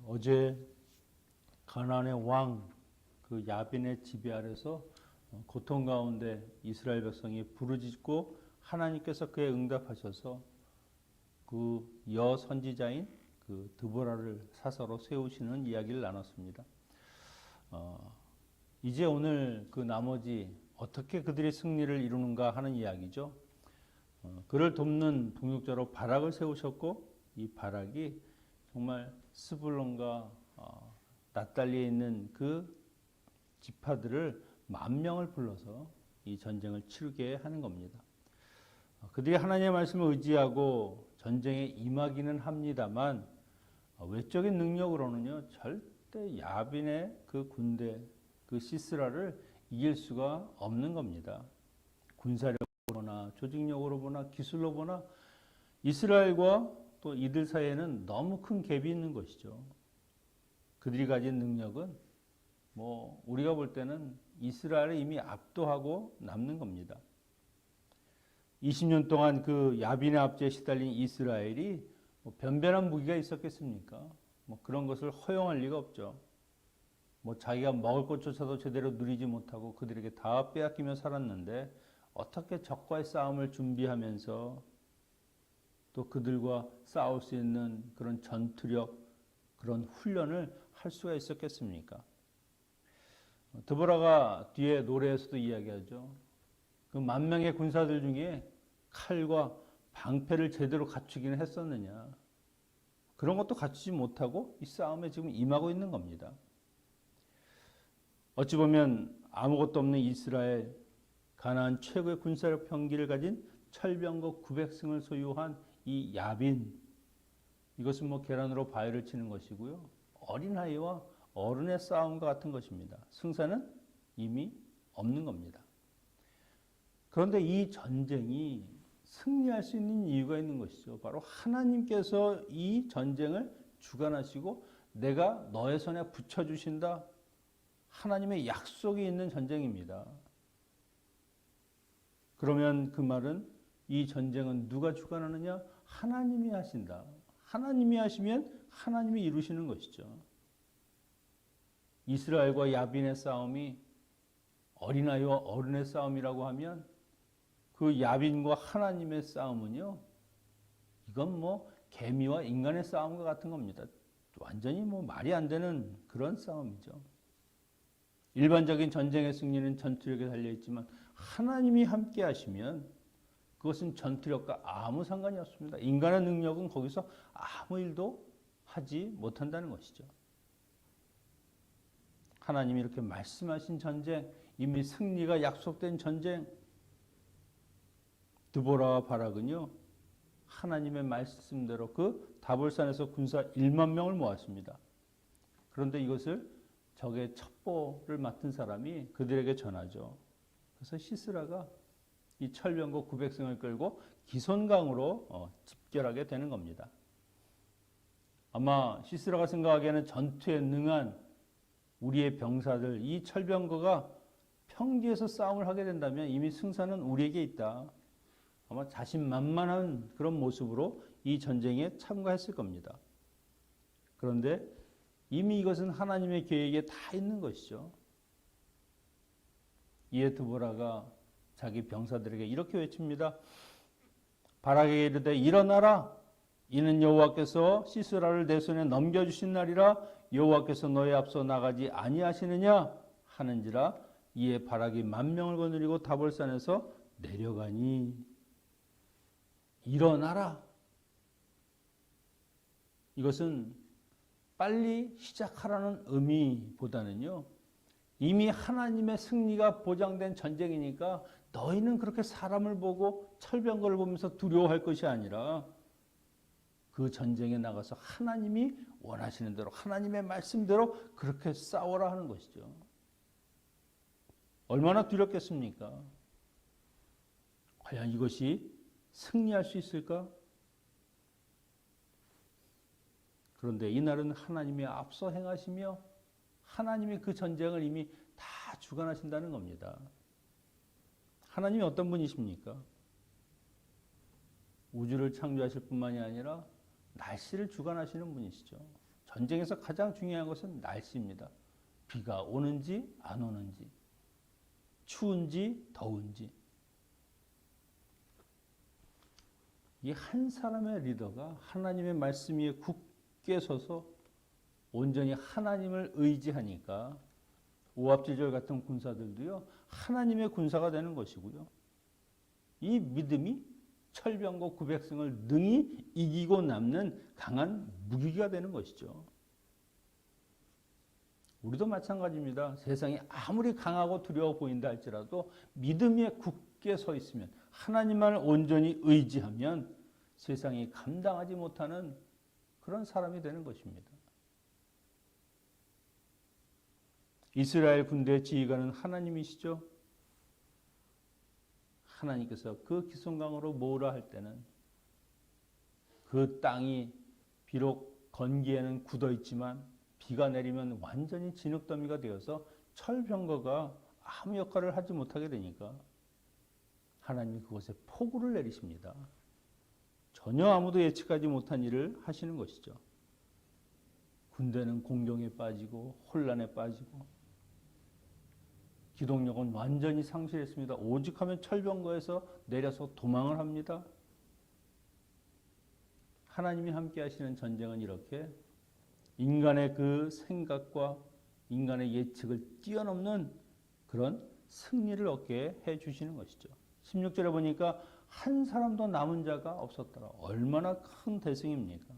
어제 가나안의 왕 그 야빈의 지배 아래서 고통 가운데 이스라엘 백성이 부르짖고 하나님께서 그에 응답하셔서 그 여선지자인 그 드보라를 사사로 세우시는 이야기를 나눴습니다. 이제 오늘 그 나머지 어떻게 그들이 승리를 이루는가 하는 이야기죠. 그를 돕는 동역자로 바락을 세우셨고 이 바락이 정말 스불론과 납달리에 있는 그 지파들을 10,000명을 불러서 이 전쟁을 치르게 하는 겁니다. 그들이 하나님의 말씀을 의지하고 전쟁에 임하기는 합니다만 외적인 능력으로는요 절대 야빈의 그 군대 그 시스라를 이길 수가 없는 겁니다. 군사력으로 보나 조직력으로 보나 기술로 보나 이스라엘과 또 이들 사이에는 너무 큰 갭이 있는 것이죠. 그들이 가진 능력은 우리가 볼 때는 이스라엘을 이미 압도하고 남는 겁니다. 20년 동안 그 야빈의 압제에 시달린 이스라엘이 변변한 무기가 있었겠습니까? 그런 것을 허용할 리가 없죠. 자기가 먹을 것조차도 제대로 누리지 못하고 그들에게 다 빼앗기며 살았는데 어떻게 적과의 싸움을 준비하면서 또 그들과 싸울 수 있는 그런 전투력, 그런 훈련을 할 수가 있었겠습니까? 드보라가 뒤에 노래에서도 이야기하죠. 그 10,000명의 군사들 중에 칼과 방패를 제대로 갖추기는 했었느냐. 그런 것도 갖추지 못하고 이 싸움에 지금 임하고 있는 겁니다. 어찌 보면 아무것도 없는 이스라엘, 가나안 최고의 군사력 병기를 가진 철병거 900승을 소유한 이 야빈, 이것은 계란으로 바위를 치는 것이고요. 어린아이와 어른의 싸움과 같은 것입니다. 승산은 이미 없는 겁니다. 그런데 이 전쟁이 승리할 수 있는 이유가 있는 것이죠. 바로 하나님께서 이 전쟁을 주관하시고 내가 너의 손에 붙여주신다. 하나님의 약속이 있는 전쟁입니다. 그러면 그 말은 이 전쟁은 누가 주관하느냐? 하나님이 하신다. 하나님이 하시면 하나님이 이루시는 것이죠. 이스라엘과 야빈의 싸움이 어린아이와 어른의 싸움이라고 하면 그 야빈과 하나님의 싸움은요, 이건 개미와 인간의 싸움과 같은 겁니다. 완전히 말이 안 되는 그런 싸움이죠. 일반적인 전쟁의 승리는 전투력에 달려있지만 하나님이 함께 하시면 그것은 전투력과 아무 상관이 없습니다. 인간의 능력은 거기서 아무 일도 하지 못한다는 것이죠. 하나님이 이렇게 말씀하신 전쟁, 이미 승리가 약속된 전쟁, 드보라와 바락은요, 하나님의 말씀대로 그 다볼산에서 군사 10,000명을 모았습니다. 그런데 이것을 적의 첩보를 맡은 사람이 그들에게 전하죠. 그래서 시스라가 이 철병거 900승을 끌고 기손강으로 집결하게 되는 겁니다. 아마 시스라가 생각하기에는 전투에 능한 우리의 병사들, 이 철병거가 평지에서 싸움을 하게 된다면 이미 승산은 우리에게 있다. 아마 자신만만한 그런 모습으로 이 전쟁에 참가했을 겁니다. 그런데 이미 이것은 하나님의 계획에 다 있는 것이죠. 이에 드보라가 자기 병사들에게 이렇게 외칩니다. 바락에게 이르되 일어나라. 이는 여호와께서 시스라를 내 손에 넘겨주신 날이라. 여호와께서 너의 앞서 나가지 아니하시느냐 하는지라. 이에 바락이 10,000명을 거느리고 다볼산에서 내려가니. 일어나라. 이것은 빨리 시작하라는 의미보다는요, 이미 하나님의 승리가 보장된 전쟁이니까 너희는 그렇게 사람을 보고 철병거를 보면서 두려워할 것이 아니라 그 전쟁에 나가서 하나님이 원하시는 대로 하나님의 말씀대로 그렇게 싸워라 하는 것이죠. 얼마나 두렵겠습니까? 과연 이것이 승리할 수 있을까? 그런데 이날은 하나님이 앞서 행하시며 하나님이 그 전쟁을 이미 다 주관하신다는 겁니다. 하나님이 어떤 분이십니까? 우주를 창조하실 뿐만이 아니라 날씨를 주관하시는 분이시죠. 전쟁에서 가장 중요한 것은 날씨입니다. 비가 오는지 안 오는지, 추운지 더운지. 이 한 사람의 리더가 하나님의 말씀 위에 굳게 서서 온전히 하나님을 의지하니까 오합지졸 같은 군사들도요, 하나님의 군사가 되는 것이고요. 이 믿음이 철병과 구백성을 능히 이기고 남는 강한 무기가 되는 것이죠. 우리도 마찬가지입니다. 세상이 아무리 강하고 두려워 보인다 할지라도 믿음 위에 굳게 서 있으면, 하나님만을 온전히 의지하면 세상이 감당하지 못하는 그런 사람이 되는 것입니다. 이스라엘 군대의 지휘관은 하나님이시죠. 하나님께서 그 기손강으로 모으라 할 때는 그 땅이 비록 건기에는 굳어 있지만 비가 내리면 완전히 진흙더미가 되어서 철병거가 아무 역할을 하지 못하게 되니까 하나님이 그곳에 폭우를 내리십니다. 전혀 아무도 예측하지 못한 일을 하시는 것이죠. 군대는 공경에 빠지고 혼란에 빠지고 기동력은 완전히 상실했습니다. 오직 하면 철병거에서 내려서 도망을 합니다. 하나님이 함께 하시는 전쟁은 이렇게 인간의 그 생각과 인간의 예측을 뛰어넘는 그런 승리를 얻게 해 주시는 것이죠. 16절에 보니까 한 사람도 남은 자가 없었더라. 얼마나 큰 대승입니까?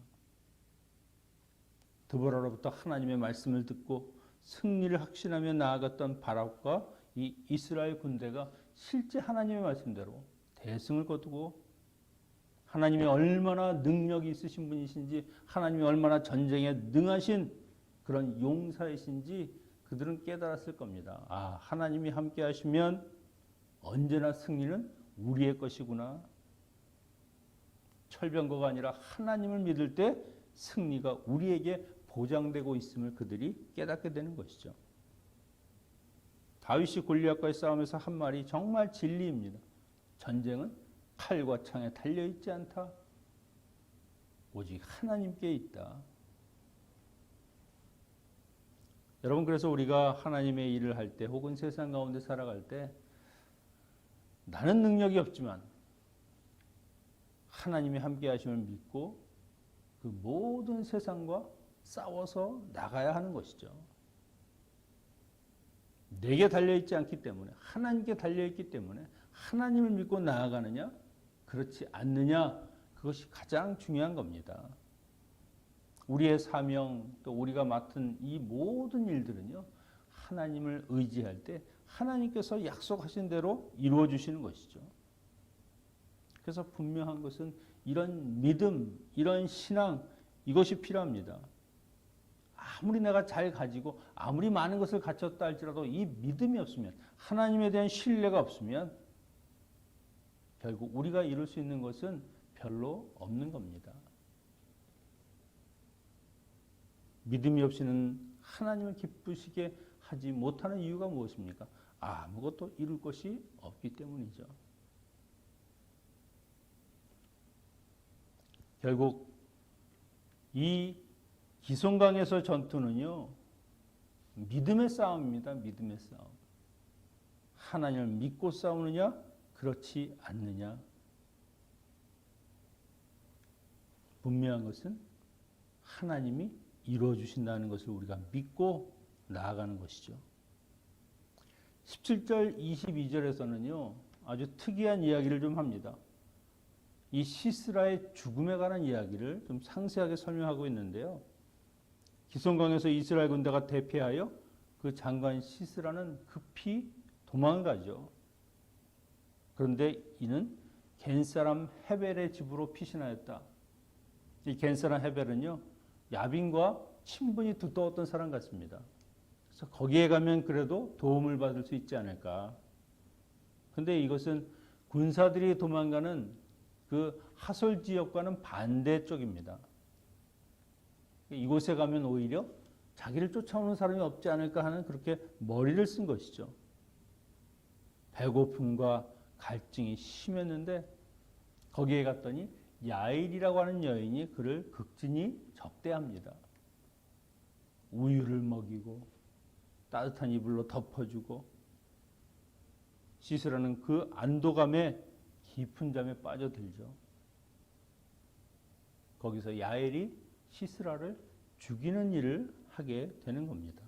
드보라로부터 하나님의 말씀을 듣고 승리를 확신하며 나아갔던 바락과 이 이스라엘 군대가 실제 하나님의 말씀대로 대승을 거두고 하나님이 얼마나 능력이 있으신 분이신지, 하나님이 얼마나 전쟁에 능하신 그런 용사이신지 그들은 깨달았을 겁니다. 아, 하나님이 함께 하시면 언제나 승리는 우리의 것이구나. 철병거가 아니라 하나님을 믿을 때 승리가 우리에게 보장되고 있음을 그들이 깨닫게 되는 것이죠. 다윗이 골리앗과의 싸움에서 한 말이 정말 진리입니다. 전쟁은 칼과 창에 달려있지 않다. 오직 하나님께 있다. 여러분, 그래서 우리가 하나님의 일을 할 때 혹은 세상 가운데 살아갈 때 나는 능력이 없지만 하나님이 함께 하심을 믿고 그 모든 세상과 싸워서 나가야 하는 것이죠. 내게 달려있지 않기 때문에, 하나님께 달려있기 때문에 하나님을 믿고 나아가느냐 그렇지 않느냐, 그것이 가장 중요한 겁니다. 우리의 사명, 또 우리가 맡은 이 모든 일들은요, 하나님을 의지할 때 하나님께서 약속하신 대로 이루어 주시는 것이죠. 그래서 분명한 것은 이런 믿음, 이런 신앙, 이것이 필요합니다. 아무리 내가 잘 가지고 아무리 많은 것을 갖췄다 할지라도 이 믿음이 없으면, 하나님에 대한 신뢰가 없으면 결국 우리가 이룰 수 있는 것은 별로 없는 겁니다. 믿음이 없이는 하나님을 기쁘시게 하지 못하는 이유가 무엇입니까? 아무것도 이룰 것이 없기 때문이죠. 결국 이 기손강에서 전투는요, 믿음의 싸움입니다. 믿음의 싸움. 하나님을 믿고 싸우느냐, 그렇지 않느냐. 분명한 것은 하나님이 이루어 주신다는 것을 우리가 믿고 나아가는 것이죠. 17절 22절에서는요, 아주 특이한 이야기를 좀 합니다. 이 시스라의 죽음에 관한 이야기를 좀 상세하게 설명하고 있는데요. 기손강에서 이스라엘 군대가 대패하여 그 장관 시스라는 급히 도망을 가죠. 그런데 이는 겐 사람 헤벨의 집으로 피신하였다. 이 겐 사람 헤벨은요, 야빈과 친분이 두터웠던 사람 같습니다. 그래서 거기에 가면 그래도 도움을 받을 수 있지 않을까. 그런데 이것은 군사들이 도망가는 그 하솔 지역과는 반대쪽입니다. 이곳에 가면 오히려 자기를 쫓아오는 사람이 없지 않을까 하는 그렇게 머리를 쓴 것이죠. 배고픔과 갈증이 심했는데 거기에 갔더니 야일이라고 하는 여인이 그를 극진히 적대합니다. 우유를 먹이고 따뜻한 이불로 덮어주고 시스라는 그 안도감에 깊은 잠에 빠져들죠. 거기서 야엘이 시스라를 죽이는 일을 하게 되는 겁니다.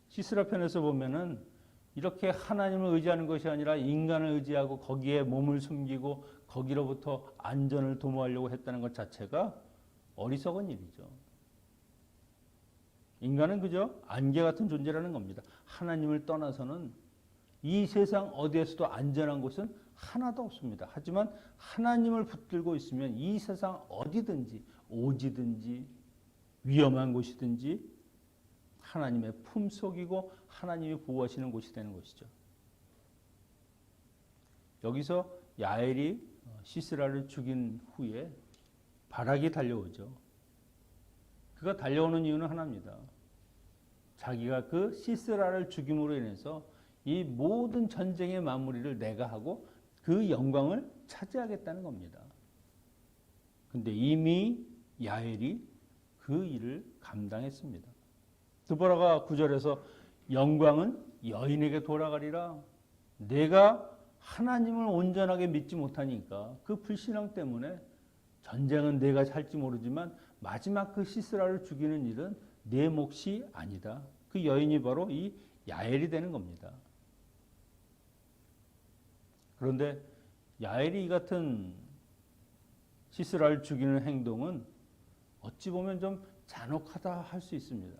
시스라 편에서 보면은 이렇게 하나님을 의지하는 것이 아니라 인간을 의지하고 거기에 몸을 숨기고 거기로부터 안전을 도모하려고 했다는 것 자체가 어리석은 일이죠. 인간은 그저 안개 같은 존재라는 겁니다. 하나님을 떠나서는 이 세상 어디에서도 안전한 곳은 하나도 없습니다. 하지만 하나님을 붙들고 있으면 이 세상 어디든지 오지든지 위험한 곳이든지 하나님의 품속이고 하나님이 보호하시는 곳이 되는 것이죠. 여기서 야엘이 시스라를 죽인 후에 바락이 달려오죠. 그가 달려오는 이유는 하나입니다. 자기가 그 시스라를 죽임으로 인해서 이 모든 전쟁의 마무리를 내가 하고 그 영광을 차지하겠다는 겁니다. 근데 이미 야엘이 그 일을 감당했습니다. 드보라가 9절에서 영광은 여인에게 돌아가리라. 내가 하나님을 온전하게 믿지 못하니까 그 불신앙 때문에 전쟁은 내가 할지 모르지만 마지막 그 시스라를 죽이는 일은 내 몫이 아니다. 그 여인이 바로 이 야엘이 되는 겁니다. 그런데 야엘이 이 같은 시스라를 죽이는 행동은 어찌 보면 좀 잔혹하다 할 수 있습니다.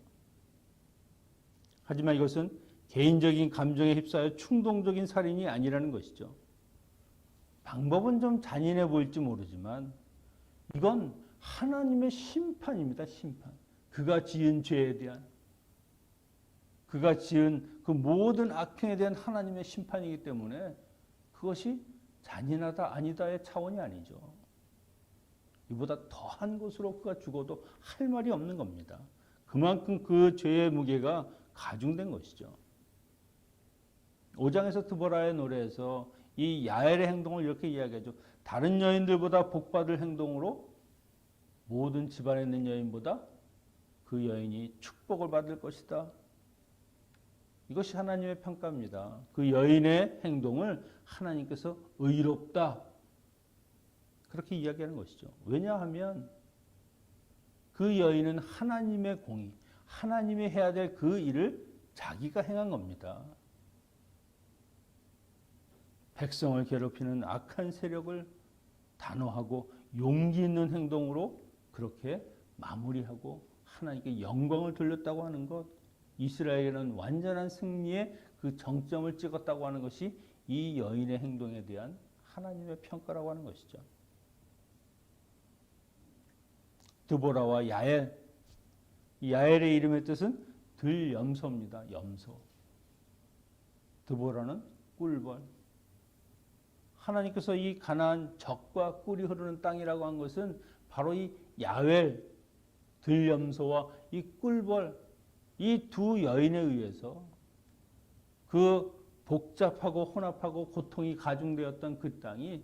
하지만 이것은 개인적인 감정에 휩싸여 충동적인 살인이 아니라는 것이죠. 방법은 좀 잔인해 보일지 모르지만 이건 하나님의 심판입니다. 심판. 그가 지은 죄에 대한, 그가 지은 그 모든 악행에 대한 하나님의 심판이기 때문에 그것이 잔인하다 아니다의 차원이 아니죠. 이보다 더한 것으로 그가 죽어도 할 말이 없는 겁니다. 그만큼 그 죄의 무게가 가중된 것이죠. 5장에서 드보라의 노래에서 이 야엘의 행동을 이렇게 이야기하죠. 다른 여인들보다 복받을 행동으로 모든 집안에 있는 여인보다 그 여인이 축복을 받을 것이다. 이것이 하나님의 평가입니다. 그 여인의 행동을 하나님께서 의롭다. 그렇게 이야기하는 것이죠. 왜냐하면 그 여인은 하나님의 공의, 하나님이 해야 될 그 일을 자기가 행한 겁니다. 백성을 괴롭히는 악한 세력을 단호하고 용기 있는 행동으로 그렇게 마무리하고 하나님께 영광을 돌렸다고 하는 것, 이스라엘은 완전한 승리의 그 정점을 찍었다고 하는 것이 이 여인의 행동에 대한 하나님의 평가라고 하는 것이죠. 드보라와 야엘, 야엘의 이름의 뜻은 들염소입니다. 염소. 드보라는 꿀벌. 하나님께서 이 가나안 젖과 꿀이 흐르는 땅이라고 한 것은 바로 이 야엘, 들염소와 이 꿀벌, 이 두 여인에 의해서 그 복잡하고 혼합하고 고통이 가중되었던 그 땅이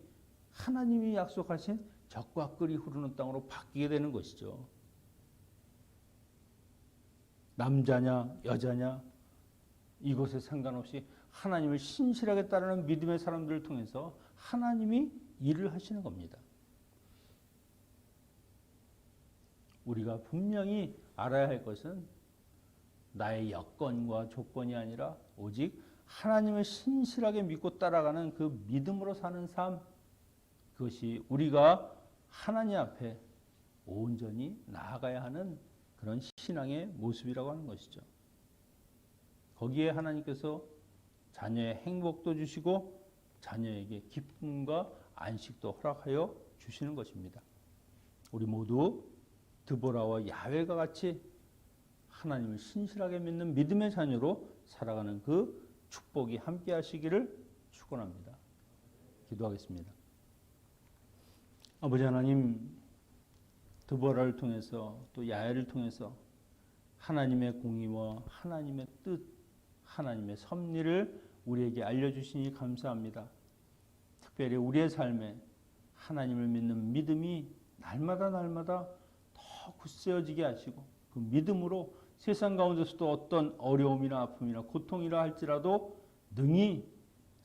하나님이 약속하신 젖과 꿀이 흐르는 땅으로 바뀌게 되는 것이죠. 남자냐 여자냐 이것에 상관없이 하나님을 신실하게 따르는 믿음의 사람들을 통해서 하나님이 일을 하시는 겁니다. 우리가 분명히 알아야 할 것은 나의 여건과 조건이 아니라 오직 하나님을 신실하게 믿고 따라가는 그 믿음으로 사는 삶, 그것이 우리가 하나님 앞에 온전히 나아가야 하는 그런 신앙의 모습이라고 하는 것이죠. 거기에 하나님께서 자녀의 행복도 주시고 자녀에게 기쁨과 안식도 허락하여 주시는 것입니다. 우리 모두 드보라와 야훼가 같이 하나님을 신실하게 믿는 믿음의 자녀로 살아가는 그 축복이 함께 하시기를 축원합니다. 기도하겠습니다. 아버지 하나님, 드보라를 통해서 또 야훼를 통해서 하나님의 공의와 하나님의 뜻, 하나님의 섭리를 우리에게 알려주시니 감사합니다. 특별히 우리의 삶에 하나님을 믿는 믿음이 날마다 더 굳세어지게 하시고 그 믿음으로 세상 가운데서도 어떤 어려움이나 아픔이나 고통이라 할지라도 능히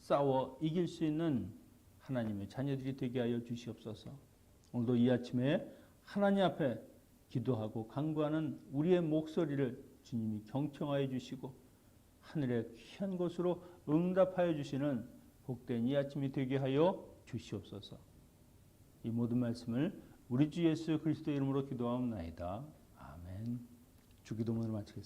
싸워 이길 수 있는 하나님의 자녀들이 되게 하여 주시옵소서. 오늘도 이 아침에 하나님 앞에 기도하고 간구하는 우리의 목소리를 주님이 경청하여 주시고 하늘의 귀한 곳으로 응답하여 주시는 복된 이 아침이 되게 하여 주시옵소서. 이 모든 말씀을 우리 주 예수 그리스도의 이름으로 기도하옵나이다. 아멘. 주기도문을 마치겠습니다.